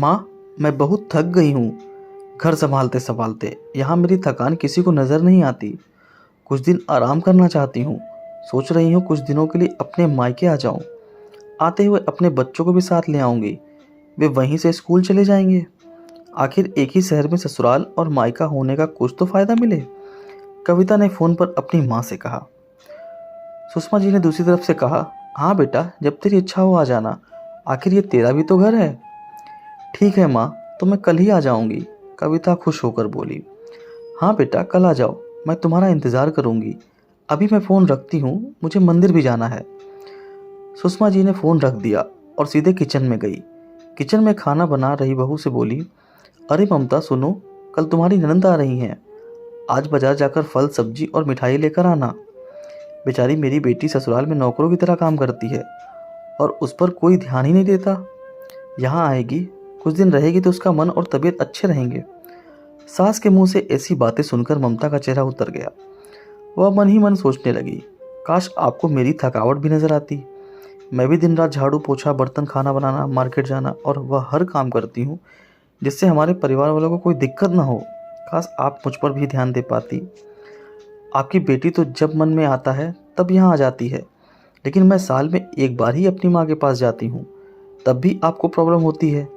माँ, मैं बहुत थक गई हूँ घर संभालते संभालते। यहाँ मेरी थकान किसी को नज़र नहीं आती। कुछ दिन आराम करना चाहती हूँ। सोच रही हूँ कुछ दिनों के लिए अपने मायके आ जाऊँ। आते हुए अपने बच्चों को भी साथ ले आऊँगी। वे वहीं से स्कूल चले जाएंगे। आखिर एक ही शहर में ससुराल और मायका होने का कुछ तो फ़ायदा मिले। कविता ने फ़ोन पर अपनी माँ से कहा। सुषमा जी ने दूसरी तरफ से कहा, हाँ बेटा, जब तेरी इच्छा हो आ जाना। आखिर ये तेरा भी तो घर है। ठीक है माँ, तो मैं कल ही आ जाऊंगी। कविता खुश होकर बोली। हाँ बेटा, कल आ जाओ, मैं तुम्हारा इंतज़ार करूंगी। अभी मैं फ़ोन रखती हूँ, मुझे मंदिर भी जाना है। सुषमा जी ने फ़ोन रख दिया और सीधे किचन में गई। किचन में खाना बना रही बहू से बोली, अरे ममता सुनो, कल तुम्हारी ननद आ रही हैं। आज बाजार जाकर फल सब्जी और मिठाई लेकर आना। बेचारी मेरी बेटी ससुराल में नौकरों की तरह काम करती है और उस पर कोई ध्यान ही नहीं देता। यहाँ आएगी, कुछ दिन रहेगी तो उसका मन और तबीयत अच्छे रहेंगे। सास के मुंह से ऐसी बातें सुनकर ममता का चेहरा उतर गया। वह मन ही मन सोचने लगी, काश आपको मेरी थकावट भी नजर आती। मैं भी दिन रात झाड़ू पोछा बर्तन खाना बनाना मार्केट जाना और वह हर काम करती हूँ जिससे हमारे परिवार वालों को कोई दिक्कत ना हो। काश आप मुझ पर भी ध्यान दे पाती। आपकी बेटी तो जब मन में आता है तब यहाँ आ जाती है, लेकिन मैं साल में एक बार ही अपनी माँ के पास जाती हूँ, तब भी आपको प्रॉब्लम होती है।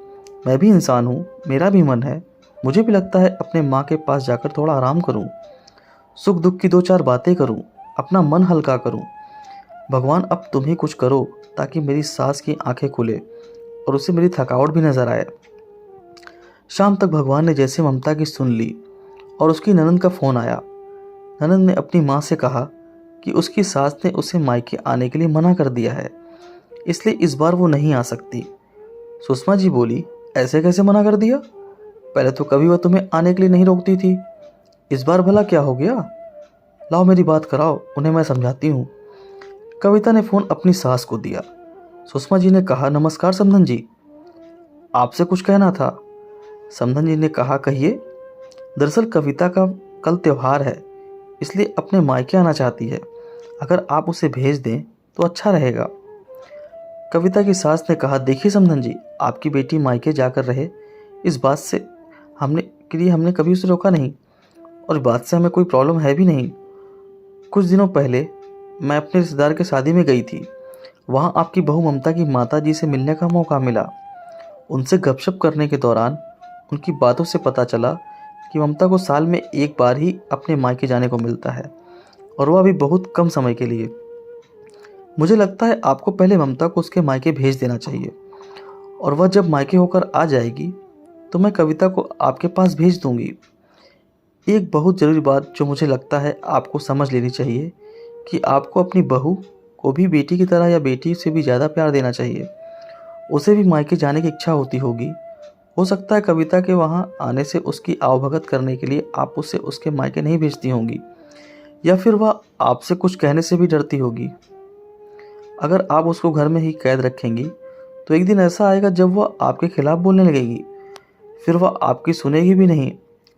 मैं भी इंसान हूँ, मेरा भी मन है। मुझे भी लगता है अपने माँ के पास जाकर थोड़ा आराम करूँ, सुख दुख की दो चार बातें करूँ, अपना मन हल्का करूँ। भगवान अब तुम ही कुछ करो ताकि मेरी सास की आंखें खुले और उसे मेरी थकावट भी नजर आए। शाम तक भगवान ने जैसे ममता की सुन ली और उसकी ननद का फ़ोन आया। ननद ने अपनी माँ से कहा कि उसकी सास ने उसे मायके आने के लिए मना कर दिया है, इसलिए इस बार वो नहीं आ सकती। सुषमा जी बोली, ऐसे कैसे मना कर दिया? पहले तो कभी वह तुम्हें आने के लिए नहीं रोकती थी, इस बार भला क्या हो गया? लाओ मेरी बात कराओ, उन्हें मैं समझाती हूँ। कविता ने फ़ोन अपनी सास को दिया। सुषमा जी ने कहा, नमस्कार समधन जी, आपसे कुछ कहना था। समधन जी ने कहा, कहिए। दरअसल कविता का कल त्योहार है, इसलिए अपने मायके आना चाहती है। अगर आप उसे भेज दें तो अच्छा रहेगा। कविता की सास ने कहा, देखिए समधन जी, आपकी बेटी मायके जाकर रहे, इस बात से हमने कभी उसे रोका नहीं और इस बात से हमें कोई प्रॉब्लम है भी नहीं। कुछ दिनों पहले मैं अपने रिश्तेदार के शादी में गई थी। वहाँ आपकी बहू ममता की माता जी से मिलने का मौका मिला। उनसे गपशप करने के दौरान उनकी बातों से पता चला कि ममता को साल में एक बार ही अपने मायके जाने को मिलता है और वह भी बहुत कम समय के लिए। मुझे लगता है आपको पहले ममता को उसके मायके भेज देना चाहिए और वह जब मायके होकर आ जाएगी तो मैं कविता को आपके पास भेज दूंगी। एक बहुत ज़रूरी बात जो मुझे लगता है आपको समझ लेनी चाहिए कि आपको अपनी बहू को भी बेटी की तरह या बेटी से भी ज़्यादा प्यार देना चाहिए। उसे भी मायके जाने की इच्छा होती होगी। हो सकता है कविता के वहाँ आने से उसकी आवभगत करने के लिए आप उसे उसके मायके नहीं भेजती होंगी, या फिर वह आपसे कुछ कहने से भी डरती होगी। अगर आप उसको घर में ही कैद रखेंगी तो एक दिन ऐसा आएगा जब वह आपके खिलाफ बोलने लगेगी। फिर वह आपकी सुनेगी भी नहीं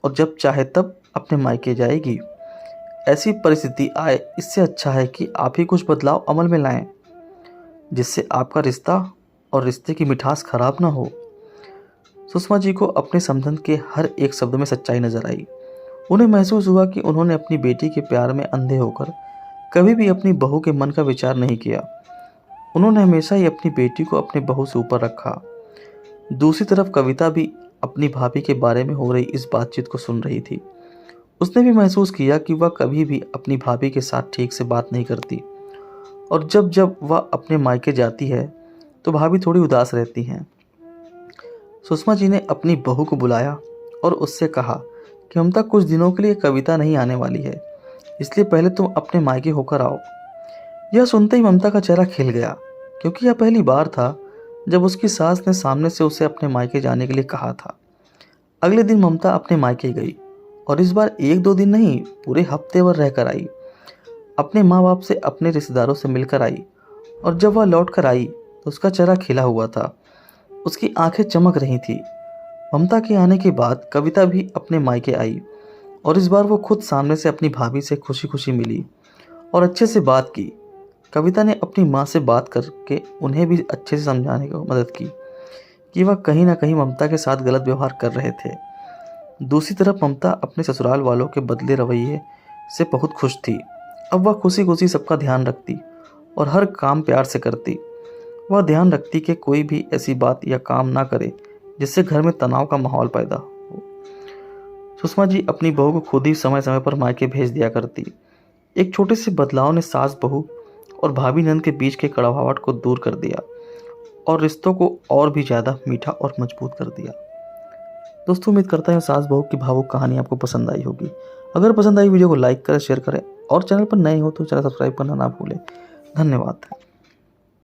और जब चाहे तब अपने मायके जाएगी। ऐसी परिस्थिति आए, इससे अच्छा है कि आप ही कुछ बदलाव अमल में लाएं जिससे आपका रिश्ता और रिश्ते की मिठास खराब ना हो। सुषमा जी को अपने समधन के हर एक शब्द में सच्चाई नजर आई। उन्हें महसूस हुआ कि उन्होंने अपनी बेटी के प्यार में अंधे होकर कभी भी अपनी बहू के मन का विचार नहीं किया। उन्होंने हमेशा ही अपनी बेटी को अपने बहू से ऊपर रखा। दूसरी तरफ कविता भी अपनी भाभी के बारे में हो रही इस बातचीत को सुन रही थी। उसने भी महसूस किया कि वह कभी भी अपनी भाभी के साथ ठीक से बात नहीं करती और जब जब वह अपने मायके जाती है तो भाभी थोड़ी उदास रहती हैं। सुषमा जी ने अपनी बहू को बुलाया और उससे कहा कि ममता कुछ दिनों के लिए कविता नहीं आने वाली है, इसलिए पहले तुम अपने मायके होकर आओ। यह सुनते ही ममता का चेहरा खिल गया, क्योंकि यह पहली बार था जब उसकी सास ने सामने से उसे अपने मायके जाने के लिए कहा था। अगले दिन ममता अपने मायके गई और इस बार एक दो दिन नहीं, पूरे हफ्ते भर रहकर आई। अपने माँ बाप से, अपने रिश्तेदारों से मिलकर आई और जब वह लौट कर आई तो उसका चेहरा खिला हुआ था, उसकी आंखें चमक रही थी। ममता के आने के बाद कविता भी अपने मायके आई और इस बार वो खुद सामने से अपनी भाभी से खुशी खुशी मिली और अच्छे से बात की। कविता ने अपनी माँ से बात करके उन्हें भी अच्छे से समझाने को मदद की कि वह कहीं ना कहीं ममता के साथ गलत व्यवहार कर रहे थे। दूसरी तरफ ममता अपने ससुराल वालों के बदले रवैये से बहुत खुश थी। अब वह खुशी खुशी सबका ध्यान रखती और हर काम प्यार से करती। वह ध्यान रखती कि कोई भी ऐसी बात या काम ना करे जिससे घर में तनाव का माहौल पैदा हो। सुषमा जी अपनी बहू को खुद ही समय समय पर मायके भेज दिया करती। एक छोटे से बदलाव ने सास बहू और भाभी नंद के बीच के कड़वाहट को दूर कर दिया और रिश्तों को और भी ज़्यादा मीठा और मजबूत कर दिया। दोस्तों, उम्मीद करता हूँ सास बहू की भावुक कहानी आपको पसंद आई होगी। अगर पसंद आई वीडियो को लाइक करें, शेयर करें और चैनल पर नए हो तो चैनल सब्सक्राइब करना ना भूलें। धन्यवाद।